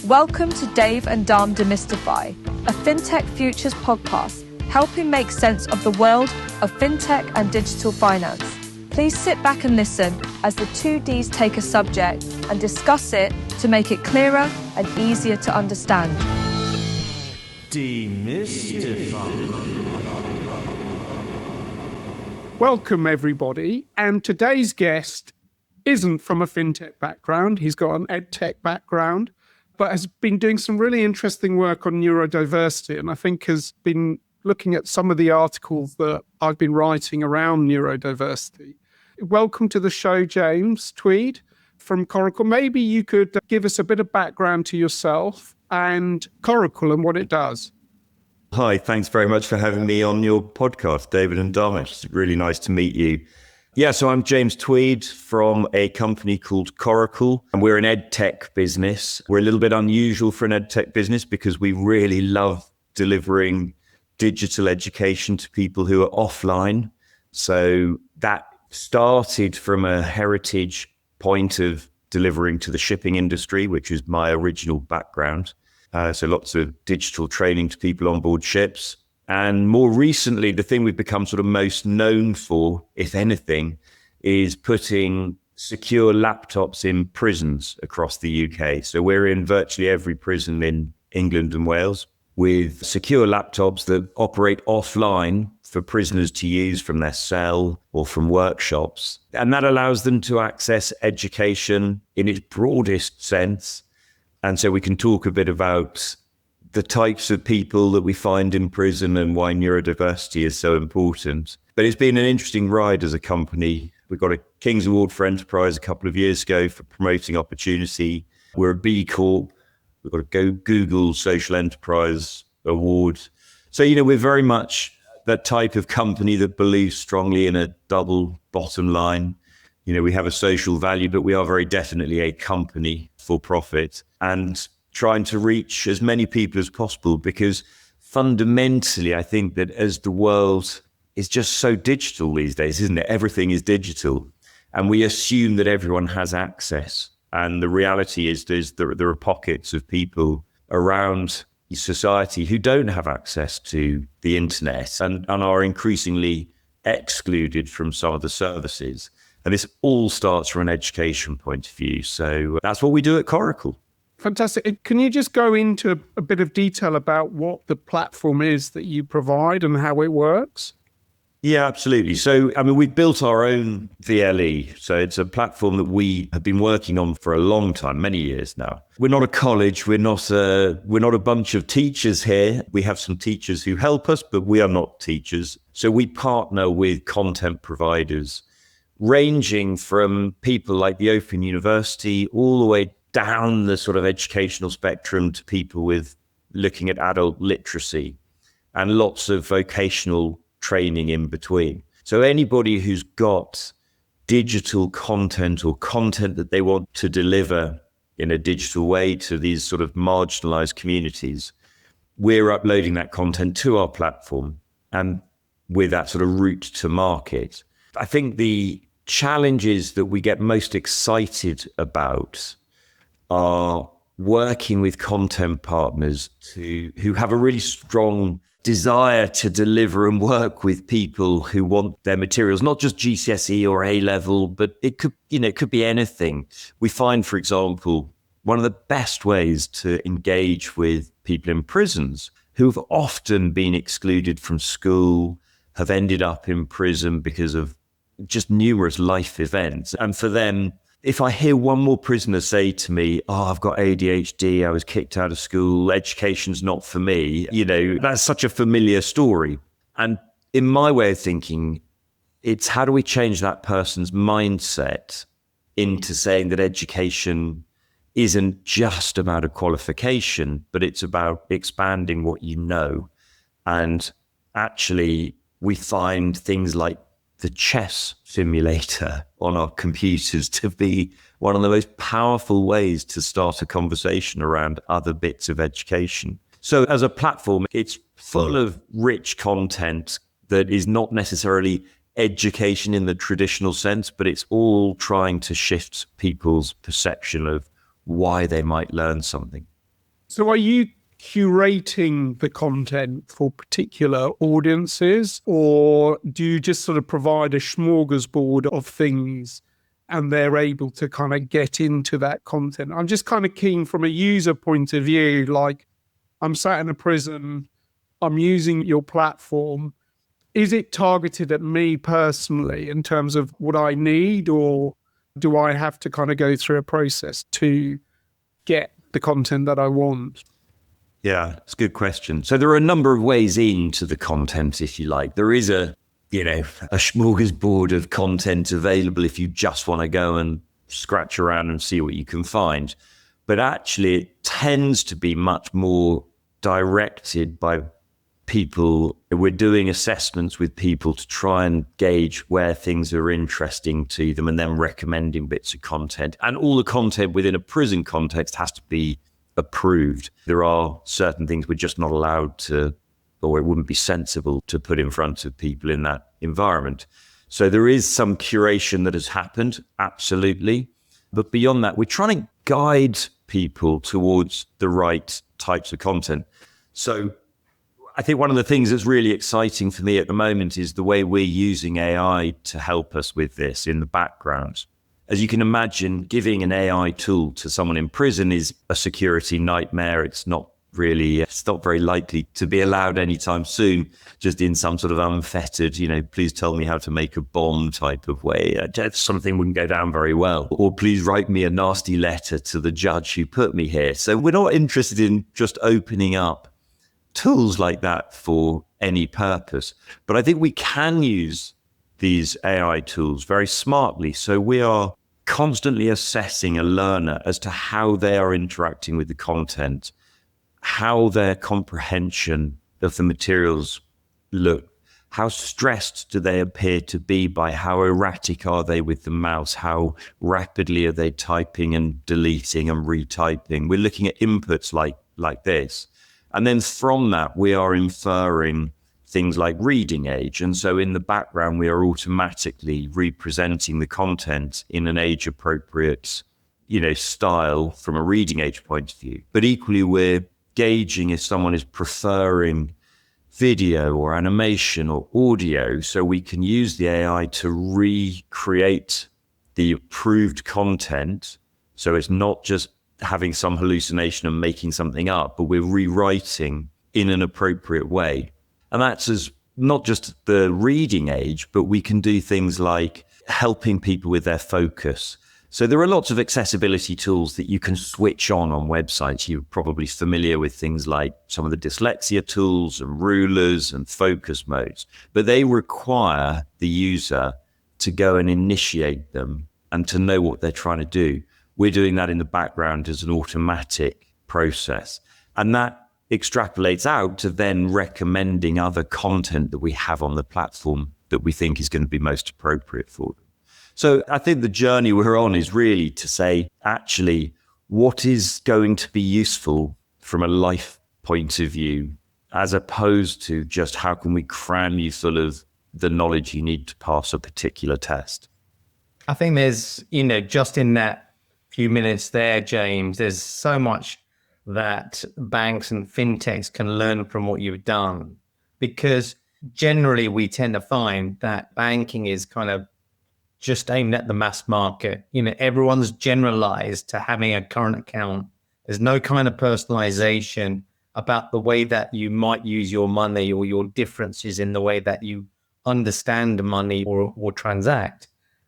Welcome to Dave and Dharm Demystify, a FinTech Futures podcast, helping make sense of the world of FinTech and digital finance. Please sit back and listen as the two Ds take a subject and discuss it to make it clearer and easier to understand. Demystify. Welcome, everybody. And today's guest isn't from a FinTech background. He's got an EdTech background, but has been doing some really interesting work on neurodiversity, and I think has been looking at some of the articles that I've been writing around neurodiversity. Welcome to the show, James Tweed from Coracle. Maybe you could give us a bit of background to yourself and Coracle and what it does. Hi, thanks very much for having me on your podcast, David and Dharm. It's really nice to meet you. Yeah, so I'm James Tweed from a company called Coracle, and we're an EdTech business. We're a little bit unusual for an EdTech business because we really love delivering digital education to people who are offline. So that started from a heritage point of delivering to the shipping industry, which is my original background. So lots of digital training to people on board ships. And more recently, the thing we've become sort of most known for, if anything, is putting secure laptops in prisons across the UK. So we're in virtually every prison in England and Wales with secure laptops that operate offline for prisoners to use from their cell or from workshops. And that allows them to access education in its broadest sense. And so we can talk a bit about the types of people that we find in prison and why neurodiversity is so important. But it's been an interesting ride as a company. We got a King's Award for Enterprise a couple of years ago for promoting opportunity. We're a B Corp. We've got a Google Social Enterprise Award. So, we're very much that type of company that believes strongly in a double bottom line. We have a social value, but we are very definitely a company for profit and trying to reach as many people as possible, because fundamentally, I think that as the world is just so digital these days, isn't it? Everything is digital, and we assume that everyone has access. And the reality is there are pockets of people around society who don't have access to the internet and are increasingly excluded from some of the services. And this all starts from an education point of view. So that's what we do at Coracle. Fantastic. Can you just go into a bit of detail about what the platform is that you provide and how it works? Yeah, absolutely. So, we've built our own VLE. So it's a platform that we have been working on for a long time, many years now. We're not a college. We're not a bunch of teachers here. We have some teachers who help us, but we are not teachers. So we partner with content providers, ranging from people like the Open University all the way down the sort of educational spectrum to people with looking at adult literacy and lots of vocational training in between. So anybody who's got digital content or content that they want to deliver in a digital way to these sort of marginalized communities, we're uploading that content to our platform and with that sort of route to market. I think the challenges that we get most excited about are working with content partners who have a really strong desire to deliver and work with people who want their materials, not just GCSE or A level, but it could be anything. We find, for example, one of the best ways to engage with people in prisons who have often been excluded from school, have ended up in prison because of just numerous life events. And for them, if I hear one more prisoner say to me, I've got ADHD, I was kicked out of school, education's not for me, that's such a familiar story. And in my way of thinking, it's how do we change that person's mindset into saying that education isn't just about a qualification, but it's about expanding what you know. And actually, we find things like the chess simulator on our computers to be one of the most powerful ways to start a conversation around other bits of education. So as a platform, it's full of rich content that is not necessarily education in the traditional sense, but it's all trying to shift people's perception of why they might learn something. So are you curating the content for particular audiences, or do you just sort of provide a smorgasbord of things and they're able to kind of get into that content? I'm just kind of keen from a user point of view, like I'm sat in a prison, I'm using your platform. Is it targeted at me personally in terms of what I need, or do I have to kind of go through a process to get the content that I want? Yeah, it's a good question. So there are a number of ways into the content, if you like. There is a smorgasbord of content available if you just want to go and scratch around and see what you can find. But actually, it tends to be much more directed by people. We're doing assessments with people to try and gauge where things are interesting to them and then recommending bits of content. And all the content within a prison context has to be approved. There are certain things we're just not allowed to, or it wouldn't be sensible to put in front of people in that environment. So there is some curation that has happened, absolutely. But beyond that, we're trying to guide people towards the right types of content. So I think one of the things that's really exciting for me at the moment is the way we're using AI to help us with this in the background. As you can imagine, giving an AI tool to someone in prison is a security nightmare. It's not very likely to be allowed anytime soon, just in some sort of unfettered, please tell me how to make a bomb type of way. That sort of thing wouldn't go down very well. Or please write me a nasty letter to the judge who put me here. So we're not interested in just opening up tools like that for any purpose. But I think we can use these AI tools very smartly. So we are constantly assessing a learner as to how they are interacting with the content, how their comprehension of the materials look, how stressed do they appear to be by how erratic are they with the mouse, how rapidly are they typing and deleting and retyping. We're looking at inputs like this. And then from that, we are inferring things like reading age. And so in the background, we are automatically representing the content in an age-appropriate, style from a reading age point of view. But equally, we're gauging if someone is preferring video or animation or audio, so we can use the AI to recreate the approved content. So it's not just having some hallucination and making something up, but we're rewriting in an appropriate way. And that's not just the reading age, but we can do things like helping people with their focus. So there are lots of accessibility tools that you can switch on websites. You're probably familiar with things like some of the dyslexia tools and rulers and focus modes, but they require the user to go and initiate them and to know what they're trying to do. We're doing that in the background as an automatic process. And that extrapolates out to then recommending other content that we have on the platform that we think is going to be most appropriate for them. So I think the journey we're on is really to say, actually, what is going to be useful from a life point of view, as opposed to just how can we cram you full of the knowledge you need to pass a particular test. I think there's, just in that few minutes there, James, there's so much that banks and fintechs can learn from what you've done, because generally we tend to find that banking is kind of just aimed at the mass market. Everyone's generalized to having a current account. There's no kind of personalization about the way that you might use your money or your differences in the way that you understand money or transact.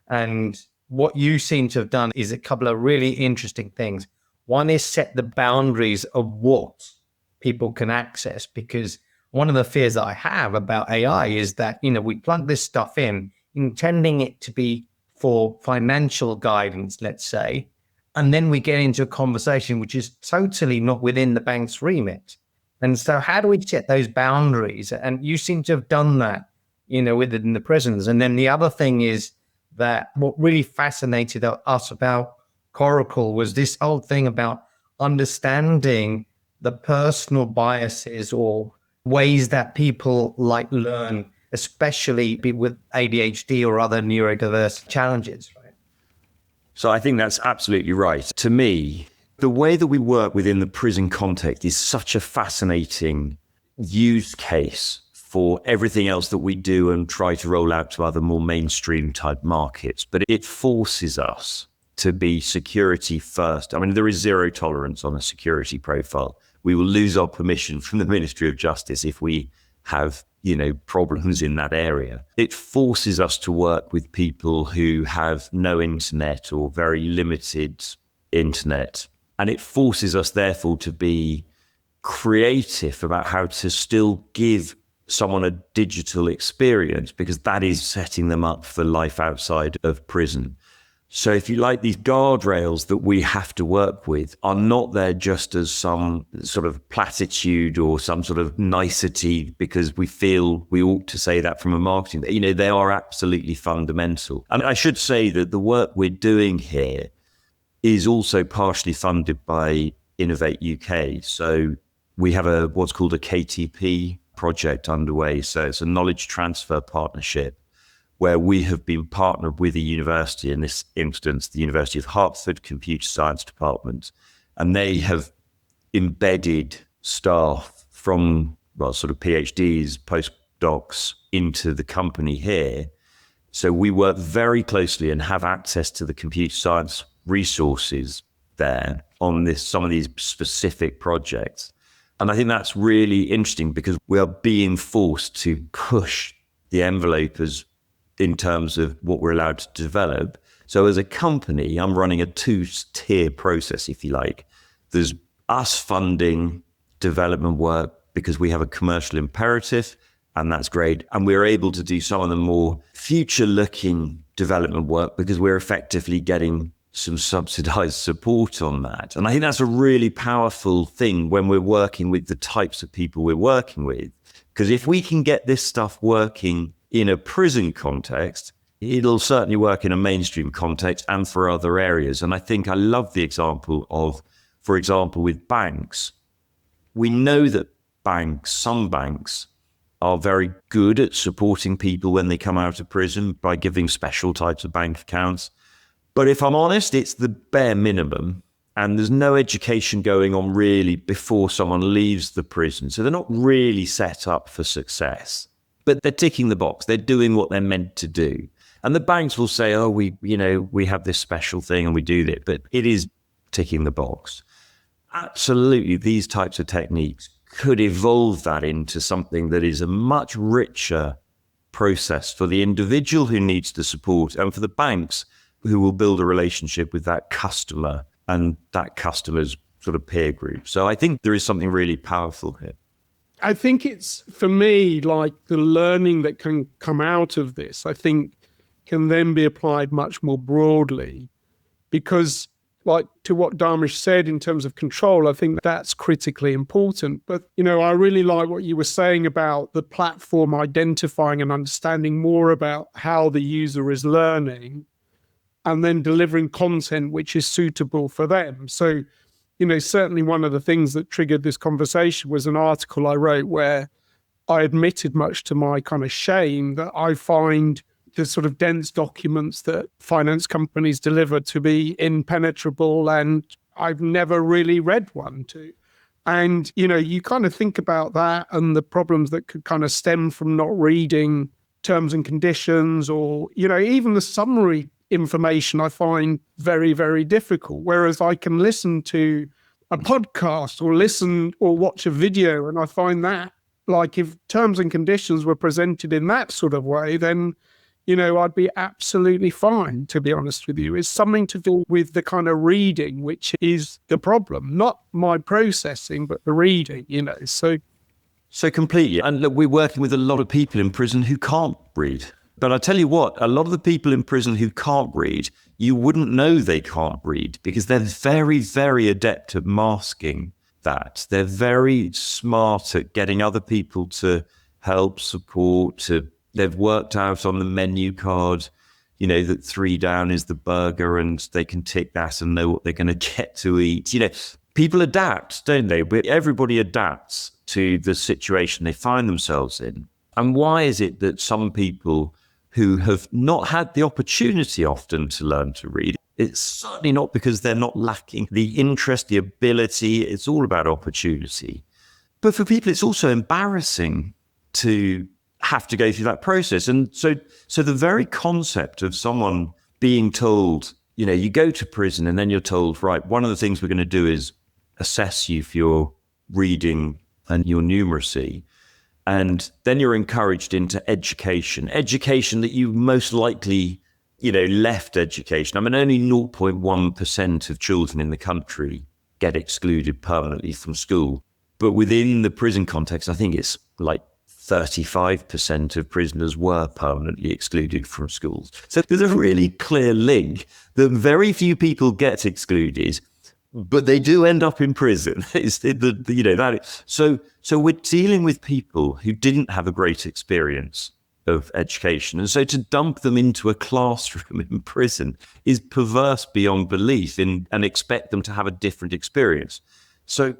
And what you seem to have done is a couple of really interesting things. One is set the boundaries of what people can access, because one of the fears that I have about AI is that, we plug this stuff in, intending it to be for financial guidance, let's say, and then we get into a conversation which is totally not within the bank's remit. And so how do we set those boundaries? And you seem to have done that, within the prisons. And then the other thing is that what really fascinated us about Coracle was this whole thing about understanding the personal biases or ways that people learn, especially with ADHD or other neurodiverse challenges, right? So I think that's absolutely right. To me, the way that we work within the prison context is such a fascinating use case for everything else that we do and try to roll out to other more mainstream type markets. But it forces us to be security first. I mean, there is zero tolerance on a security profile. We will lose our permission from the Ministry of Justice if we have, problems in that area. It forces us to work with people who have no internet or very limited internet. And it forces us, therefore, to be creative about how to still give someone a digital experience, because that is setting them up for life outside of prison. So if you like, these guardrails that we have to work with are not there just as some sort of platitude or some sort of nicety because we feel we ought to say that from a marketing. They are absolutely fundamental. And I should say that the work we're doing here is also partially funded by Innovate UK. So we have what's called a KTP project underway. So it's a knowledge transfer partnership where we have been partnered with a university, in this instance, the University of Hertford Computer Science Department, and they have embedded staff from, sort of PhDs, postdocs into the company here. So we work very closely and have access to the computer science resources there on some of these specific projects. And I think that's really interesting because we are being forced to push the envelope in terms of what we're allowed to develop. So as a company, I'm running a two-tier process, if you like. There's us funding development work because we have a commercial imperative, and that's great. And we're able to do some of the more future-looking development work because we're effectively getting some subsidized support on that. And I think that's a really powerful thing when we're working with the types of people we're working with. Because if we can get this stuff working in a prison context, it'll certainly work in a mainstream context and for other areas. And I think I love the example of, for example, with banks. We know that some banks are very good at supporting people when they come out of prison by giving special types of bank accounts. But if I'm honest, it's the bare minimum, and there's no education going on really before someone leaves the prison. So they're not really set up for success, but they're ticking the box. They're doing what they're meant to do. And the banks will say, oh, we have this special thing and we do that, but it is ticking the box. Absolutely, these types of techniques could evolve that into something that is a much richer process for the individual who needs the support and for the banks who will build a relationship with that customer and that customer's sort of peer group. So I think there is something really powerful here. I think it's, for me, like the learning that can come out of this, I think can then be applied much more broadly because, like to what Dharmesh said in terms of control, I think that's critically important. But, I really like what you were saying about the platform identifying and understanding more about how the user is learning and then delivering content which is suitable for them. So, certainly one of the things that triggered this conversation was an article I wrote where I admitted, much to my kind of shame, that I find the sort of dense documents that finance companies deliver to be impenetrable, and I've never really read one too. And, you kind of think about that and the problems that could kind of stem from not reading terms and conditions or, even the summary information I find very, very difficult. Whereas I can listen to a podcast or listen or watch a video, and I find that, like, if terms and conditions were presented in that sort of way, then, I'd be absolutely fine, to be honest with you. It's something to do with the kind of reading, which is the problem, not my processing, but the reading, So completely. And look, we're working with a lot of people in prison who can't read. But I tell you what, a lot of the people in prison who can't read, you wouldn't know they can't read because they're very, very adept at masking that. They're very smart at getting other people to help, support. They've worked out on the menu card, that 3 down is the burger and they can tick that and know what they're going to get to eat. People adapt, don't they? But everybody adapts to the situation they find themselves in. And why is it that some people who have not had the opportunity often to learn to read, It's certainly not because they're not lacking the interest, the ability. It's all about opportunity. But for people, it's also embarrassing to have to go through that process. And so the very concept of someone being told, you go to prison and then you're told, right, one of the things we're going to do is assess you for your reading and your numeracy. And then you're encouraged into education that you most likely, left education. I mean, only 0.1% of children in the country get excluded permanently from school. But within the prison context, I think it's like 35% of prisoners were permanently excluded from schools. So there's a really clear link that very few people get excluded, but they do end up in prison. So we're dealing with people who didn't have a great experience of education. And so to dump them into a classroom in prison is perverse beyond belief and expect them to have a different experience. So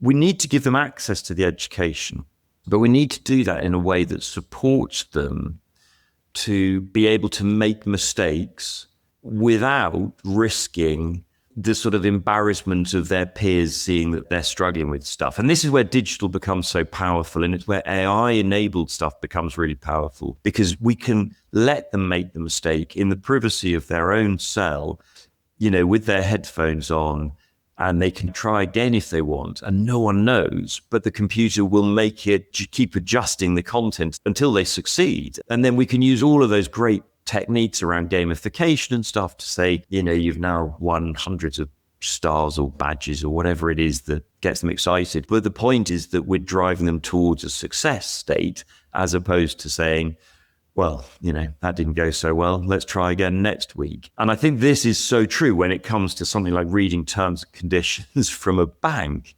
we need to give them access to the education, but we need to do that in a way that supports them to be able to make mistakes without risking the sort of embarrassment of their peers seeing that they're struggling with stuff. And this is where digital becomes so powerful, and it's where AI-enabled stuff becomes really powerful, because we can let them make the mistake in the privacy of their own cell, with their headphones on, and they can try again if they want, and no one knows, but the computer will make it keep adjusting the content until they succeed. And then we can use all of those great techniques around gamification and stuff to say, you've now won hundreds of stars or badges or whatever it is that gets them excited. But the point is that we're driving them towards a success state, as opposed to saying, well, that didn't go so well, let's try again next week. And I think this is so true when it comes to something like reading terms and conditions from a bank.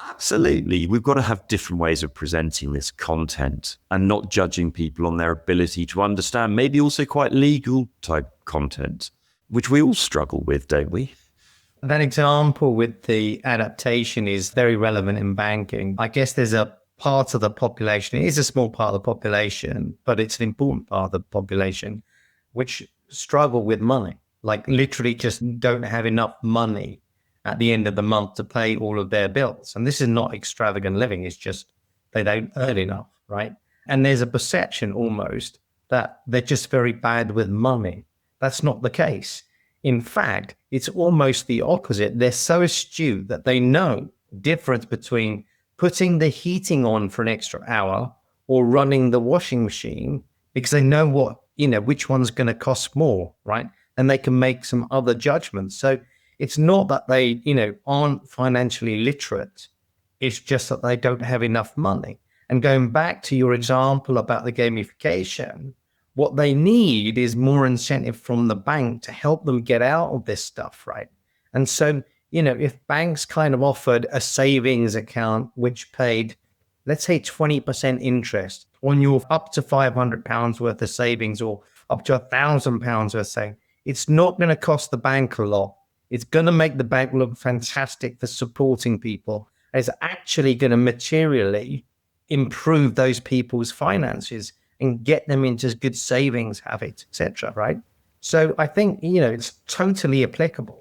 Absolutely. We've got to have different ways of presenting this content and not judging people on their ability to understand maybe also quite legal type content, which we all struggle with, don't we? That example with the adaptation is very relevant in banking. I guess there's a part of the population, it is a small part of the population, but it's an important part of the population, which struggle with money, like literally just don't have enough money at the end of the month to pay all of their bills. And this is not extravagant living. It's just they don't earn enough, right? And there's a perception almost that they're just very bad with money. That's not the case. In fact, it's almost the opposite. They're so astute that they know the difference between putting the heating on for an extra hour or running the washing machine, because they know which one's going to cost more, right? And they can make some other judgments. So it's not that they, aren't financially literate. It's just that they don't have enough money. And going back to your example about the gamification, what they need is more incentive from the bank to help them get out of this stuff, right? And so, if banks kind of offered a savings account which paid, let's say, 20% interest on your up to £500 worth of savings or up to £1,000 worth of savings, it's not going to cost the bank a lot. It's going to make the bank look fantastic for supporting people. It's actually going to materially improve those people's finances and get them into good savings habits, etc. Right? So I think, it's totally applicable.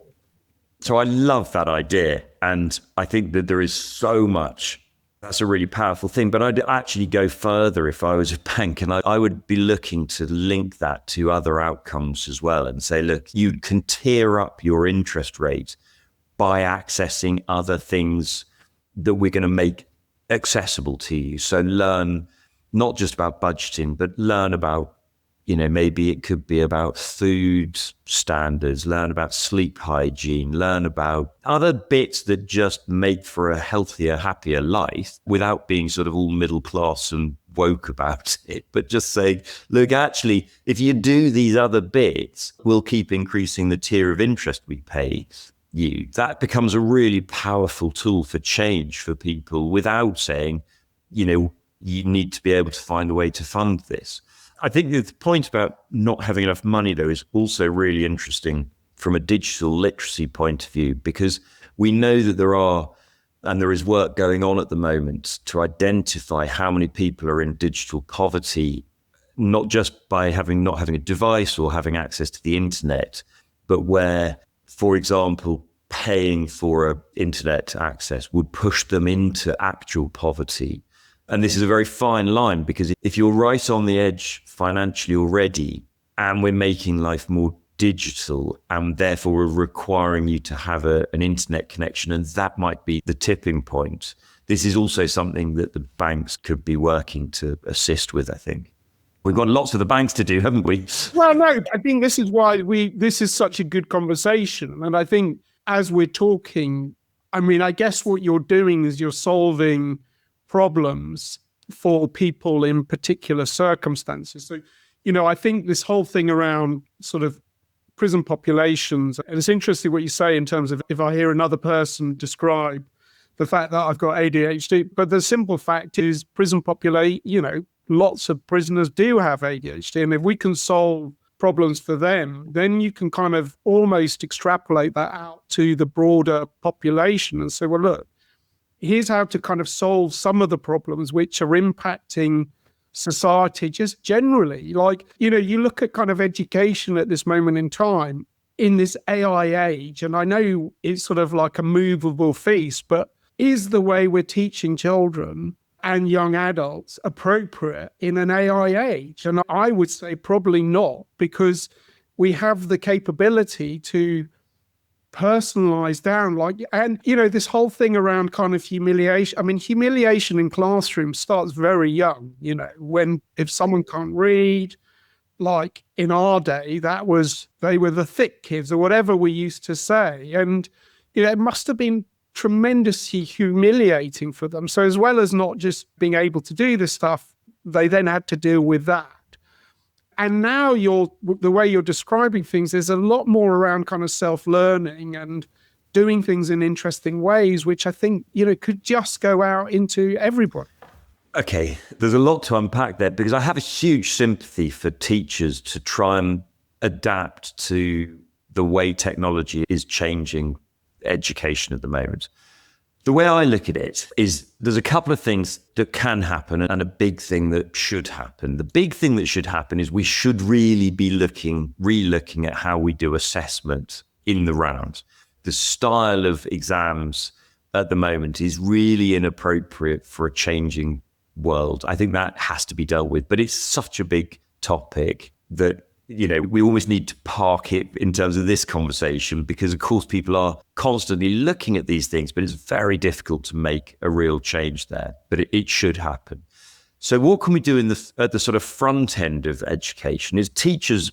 So I love that idea. And I think that there is so much. That's a really powerful thing. But I'd actually go further if I was a bank, and I would be looking to link that to other outcomes as well and say, look, you can tier up your interest rate by accessing other things that we're going to make accessible to you. So learn not just about budgeting, but learn about, maybe it could be about food standards, learn about sleep hygiene, learn about other bits that just make for a healthier, happier life without being sort of all middle class and woke about it, but just saying, look, actually, if you do these other bits, we'll keep increasing the tier of interest we pay you. That becomes a really powerful tool for change for people without saying, you need to be able to find a way to fund this. I think the point about not having enough money, though, is also really interesting from a digital literacy point of view, because we know that there is work going on at the moment to identify how many people are in digital poverty, not just by not having a device or having access to the internet, but where, for example, paying for internet access would push them into actual poverty. And this is a very fine line, because if you're right on the edge financially already, and we're making life more digital, and therefore we're requiring you to have an internet connection, and that might be the tipping point. This is also something that the banks could be working to assist with, I think. We've got lots of the banks to do, haven't we? Well, no, I think this is why this is such a good conversation. And I think as we're talking, I mean, I guess what you're doing is you're solving problems for people in particular circumstances. So, I think this whole thing around sort of prison populations, and it's interesting what you say in terms of if I hear another person describe the fact that I've got ADHD, but the simple fact is prison population, lots of prisoners do have ADHD. And if we can solve problems for them, then you can kind of almost extrapolate that out to the broader population and say, well, look, here's how to kind of solve some of the problems which are impacting society just generally. Like, you look at kind of education at this moment in time in this AI age, and I know it's sort of like a movable feast, but is the way we're teaching children and young adults appropriate in an AI age? And I would say probably not, because we have the capability to personalize down, this whole thing around kind of humiliation. I mean, humiliation in classrooms starts very young, if someone can't read, like in our day, they were the thick kids or whatever we used to say. And, it must have been tremendously humiliating for them. So as well as not just being able to do this stuff, they then had to deal with that. And now the way you're describing things, there's a lot more around kind of self-learning and doing things in interesting ways, which I think, could just go out into everybody. Okay, there's a lot to unpack there, because I have a huge sympathy for teachers to try and adapt to the way technology is changing education at the moment. The way I look at it is there's a couple of things that can happen and a big thing that should happen. The big thing that should happen is we should really be re-looking at how we do assessment in the round. The style of exams at the moment is really inappropriate for a changing world. I think that has to be dealt with, but it's such a big topic that we almost need to park it in terms of this conversation, because of course people are constantly looking at these things, but it's very difficult to make a real change there, but it should happen. So what can we do at the sort of front end of education is teachers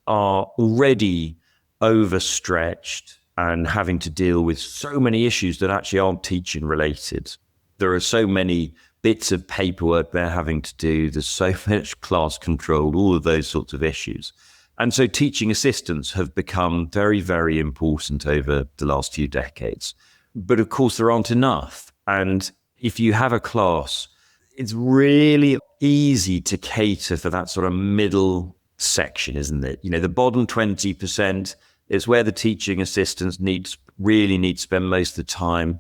are already overstretched and having to deal with so many issues that actually aren't teaching related. There are so many bits of paperwork they're having to do. There's so much class control, all of those sorts of issues. And so teaching assistants have become very, very important over the last few decades. But of course, there aren't enough. And if you have a class, it's really easy to cater for that sort of middle section, isn't it? The bottom 20% is where the teaching assistants really need to spend most of the time.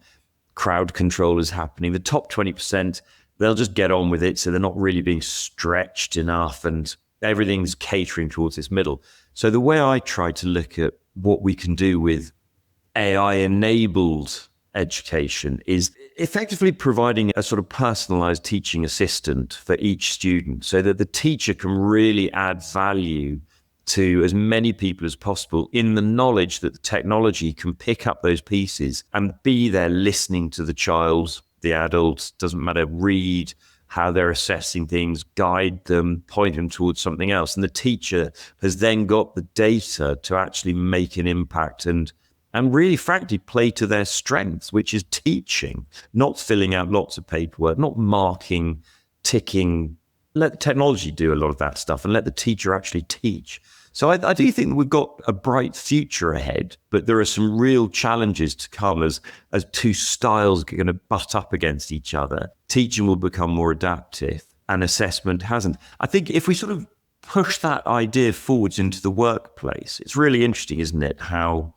Crowd control is happening. The top 20%, they'll just get on with it. So they're not really being stretched enough, and everything's catering towards this middle. So the way I try to look at what we can do with AI-enabled education is effectively providing a sort of personalized teaching assistant for each student, so that the teacher can really add value to as many people as possible, in the knowledge that the technology can pick up those pieces and be there listening to the child, the adults, doesn't matter, read how they're assessing things, guide them, point them towards something else. And the teacher has then got the data to actually make an impact and really, frankly, play to their strengths, which is teaching, not filling out lots of paperwork, not marking, ticking. Let the technology do a lot of that stuff and let the teacher actually teach. So I do think that we've got a bright future ahead, but there are some real challenges to come as two styles are going to butt up against each other. Teaching will become more adaptive and assessment hasn't. I think if we sort of push that idea forwards into the workplace, it's really interesting, isn't it, how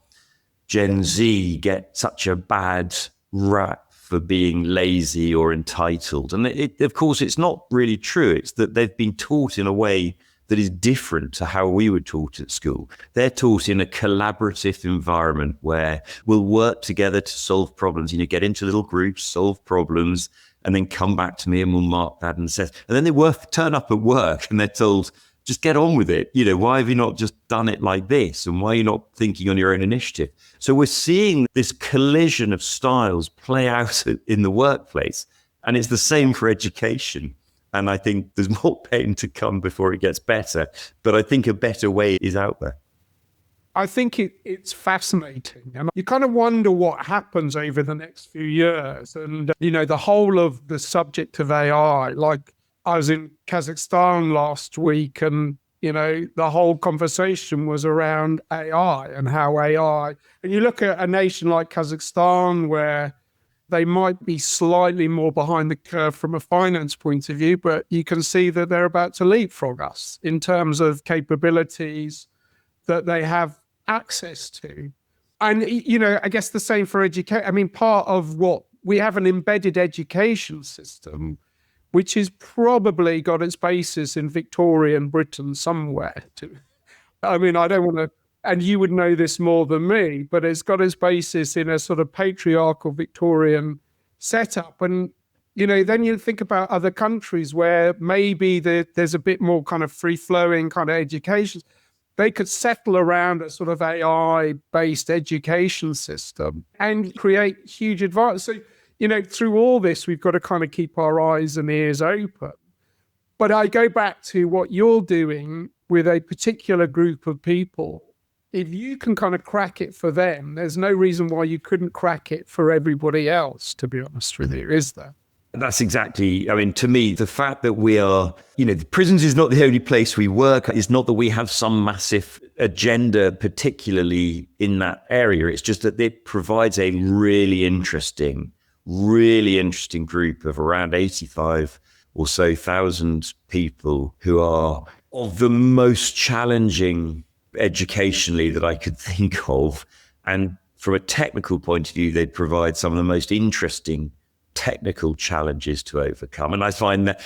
Gen Z get such a bad rap for being lazy or entitled. And of course, it's not really true. It's that they've been taught in a way that is different to how we were taught at school. They're taught in a collaborative environment where we'll work together to solve problems. Get into little groups, solve problems, and then come back to me and we'll mark that and assess. And then they turn up at work and they're told, just get on with it. Why have you not just done it like this? And why are you not thinking on your own initiative? So we're seeing this collision of styles play out in the workplace. And it's the same for education. And I think there's more pain to come before it gets better. But I think a better way is out there. I think it's fascinating. And you kind of wonder what happens over the next few years. And, the whole of the subject of AI, like I was in Kazakhstan last week and, the whole conversation was around AI and how AI, and you look at a nation like Kazakhstan where they might be slightly more behind the curve from a finance point of view, but you can see that they're about to leapfrog us in terms of capabilities that they have access to. And, I guess the same for education. I mean, part of what we have an embedded education system, which has probably got its basis in Victorian Britain somewhere. I don't want to, and you would know this more than me, but it's got its basis in a sort of patriarchal Victorian setup. And, then you think about other countries where maybe there's a bit more kind of free-flowing kind of education. They could settle around a sort of AI-based education system and create huge advantage. So, through all this, we've got to kind of keep our eyes and ears open. But I go back to what you're doing with a particular group of people. If you can kind of crack it for them, there's no reason why you couldn't crack it for everybody else, to be honest with you, is there? That's exactly, to me, the fact that we are, the prisons is not the only place we work. It's not that we have some massive agenda, particularly in that area. It's just that it provides a really interesting group of around 85 or so thousand people who are of the most challenging educationally that I could think of. And from a technical point of view, they provide some of the most interesting technical challenges to overcome. And I find that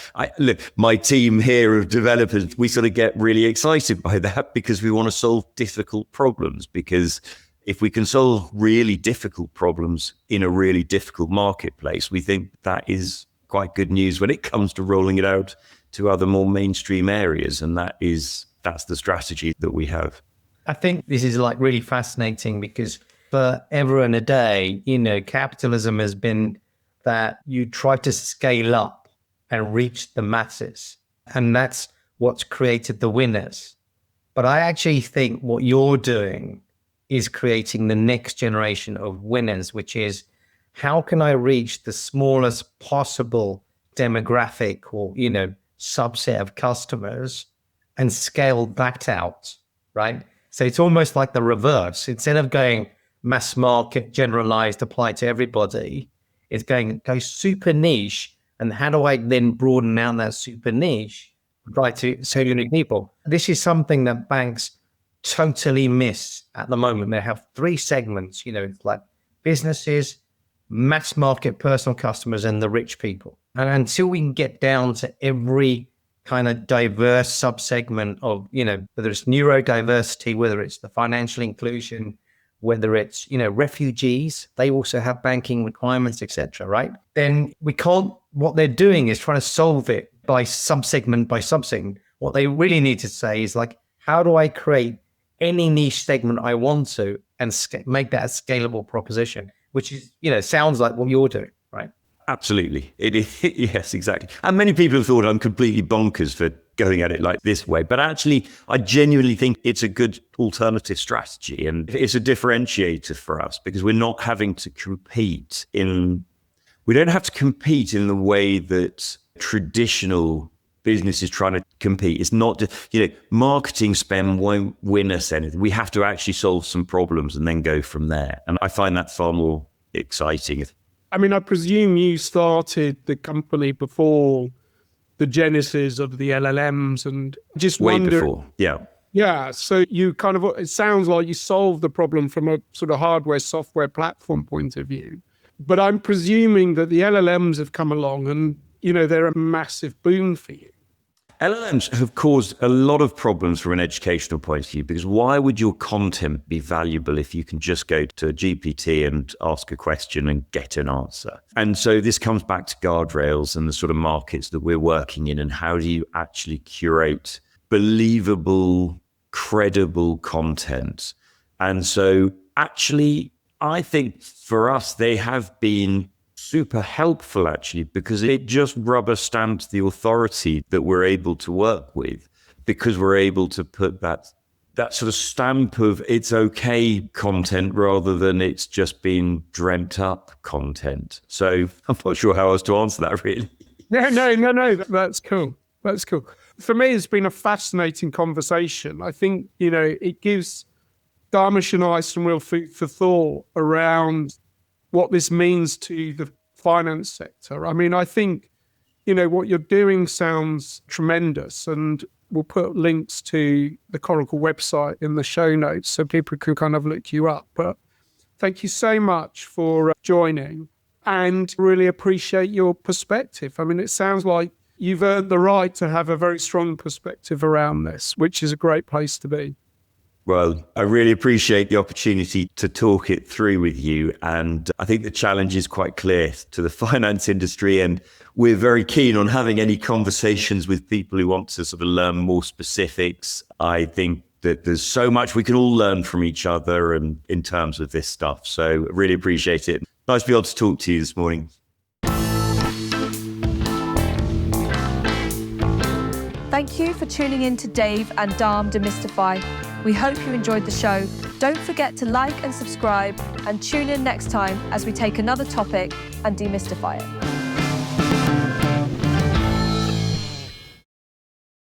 my team here of developers, we sort of get really excited by that because we want to solve difficult problems, because if we can solve really difficult problems in a really difficult marketplace, we think that is quite good news when it comes to rolling it out to other more mainstream areas. And that's the strategy that we have. I think this is really fascinating because forever and a day, capitalism has been that you try to scale up and reach the masses. And that's what's created the winners. But I actually think what you're doing is creating the next generation of winners, which is how can I reach the smallest possible demographic or, subset of customers and scale that out, right? So it's almost like the reverse. Instead of going mass market, generalized, apply to everybody, it's go super niche. And how do I then broaden out that super niche, right, to so many people? This is something that banks totally miss at the moment. They have three segments, like businesses, mass market, personal customers, and the rich people. And until we can get down to every kind of diverse subsegment of, whether it's neurodiversity, whether it's the financial inclusion, whether it's, refugees, they also have banking requirements, etc., right? Then we can't, what they're doing is trying to solve it by subsegment by subsegment. What they really need to say is how do I create any niche segment I want to and make that a scalable proposition, which is, sounds like what you're doing, right? Absolutely. It is. Yes, exactly. And many people have thought I'm completely bonkers for going at it like this way. But actually, I genuinely think it's a good alternative strategy. And it's a differentiator for us because we're not having to compete we don't have to compete in the way that traditional business is trying to compete. It's not, marketing spend won't win us anything. We have to actually solve some problems and then go from there. And I find that far more exciting. I presume you started the company before the genesis of the LLMs and just way before. Yeah. Yeah. So you kind of, it sounds like you solved the problem from a sort of hardware, software platform point of view. But I'm presuming that the LLMs have come along and, they're a massive boon for you. LLMs have caused a lot of problems from an educational point of view, because why would your content be valuable if you can just go to a GPT and ask a question and get an answer? And so this comes back to guardrails and the sort of markets that we're working in, and how do you actually curate believable, credible content? And so actually, I think for us, they have been super helpful, actually, because it just rubber stamps the authority that we're able to work with, because we're able to put that sort of stamp of it's okay content rather than it's just been dreamt up content. So I'm not sure how else to answer that, really. No. That's cool. That's cool. For me, it's been a fascinating conversation. I think, it gives Dharmesh and I some real food for thought around what this means to the finance sector. I mean, I think, what you're doing sounds tremendous, and we'll put links to the Coracle website in the show notes so people can kind of look you up. But thank you so much for joining, and really appreciate your perspective. I mean, it sounds like you've earned the right to have a very strong perspective around this, which is a great place to be. Well, I really appreciate the opportunity to talk it through with you. And I think the challenge is quite clear to the finance industry. And we're very keen on having any conversations with people who want to sort of learn more specifics. I think that there's so much we can all learn from each other and in terms of this stuff. So really appreciate it. Nice to be able to talk to you this morning. Thank you for tuning in to Dave and Dharm Demystify. We hope you enjoyed the show. Don't forget to like and subscribe, and tune in next time as we take another topic and demystify it.